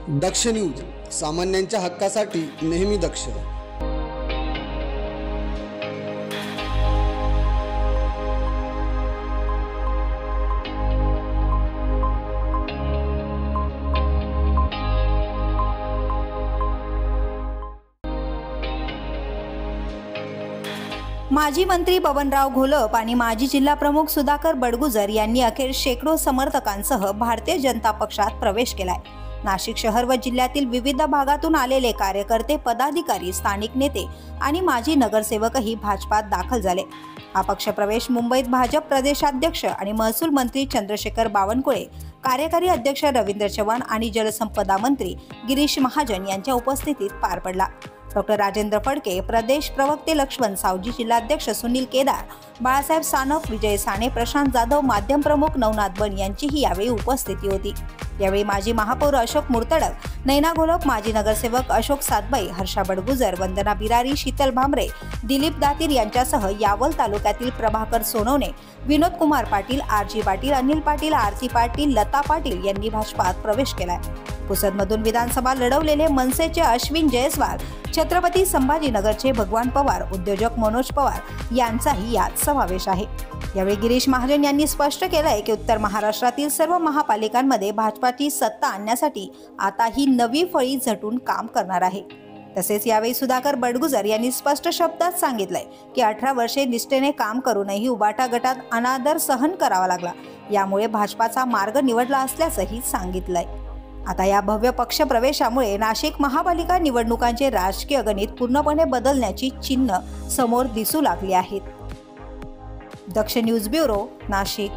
दक्ष news, सामान्यांच्या हक्कासाठी नेहमी दक्ष. माजी मंत्री बबनराव घोलप आणि माजी जिल्हा प्रमुख सुधाकर बडगुजर यांनी अखेर शेकडो समर्थकांसह भारतीय जनता पक्षात प्रवेश केलाय. नाशिक शहर व जिल्ह्यातील विविध भागातून आलेले कार्यकर्ते, पदाधिकारी, स्थानिक नेते आणि माजी नगरसेवकही भाजपात दाखल झाले. हा पक्षप्रवेश मुंबईत भाजप प्रदेशाध्यक्ष आणि महसूल मंत्री चंद्रशेखर बावनकुळे, कार्यकारी अध्यक्ष रवींद्र चव्हाण आणि जलसंपदा मंत्री गिरीश महाजन यांच्या उपस्थितीत पार पडला. डॉक्टर राजेंद्र फडके, प्रदेश प्रवक्ते लक्ष्मण सावजी, जिल्हाध्यक्ष सुनील केदार, बाळासाहेब सानप, विजय साने, प्रशांत जाधव, माध्यम प्रमुख नवनाथ बन यांचीही यावेळी उपस्थिती होती. यावेळी माजी महापौर अशोक मुर्तडक, नैना घोलप, माजी नगरसेवक अशोक सातबाई, हर्षा बडगुजर, वंदना बिरारी, शीतल भामरे, दिलीप दातीर यांच्यासह यावल तालुक्यातील प्रभाकर सोनवणे, विनोद कुमार पाटील, आर.जी. पाटील, अनिल पाटील, आरती पाटील, लता पाटील यांनी भाजपात प्रवेश केलाय. पुसदमधून विधानसभा लढवलेले मनसेचे अश्विन जयस्वाल, छत्रपती संभाजीनगरचे भगवान पवार, उद्योजक मनोज पवार यांचाही यात समावेश आहे. यावेळी गिरीश महाजन यांनी स्पष्ट केलंय की उत्तर महाराष्ट्रातील सर्व महापालिकांमध्ये भाजपाची सत्ता आणण्यासाठी आता ही नवी फळी झटून काम करणार आहे. तसेच यावेळी सुधाकर बडगुजर यांनी स्पष्ट शब्दात सांगितलंय की 18 वर्षे निष्ठेने काम करूनही उबाटा गटात अनादर सहन करावा लागला. यामुळे भाजपाचा मार्ग निवडला असल्याचंही सांगितलंय. आता या भव्य पक्ष प्रवेशामुळे नाशिक महापालिका निवडणुकांचे राजकीय गणित पूर्णपणे बदलण्याची चिन्ह समोर दिसू लागली आहेत. दक्ष न्यूज ब्युरो, नाशिक.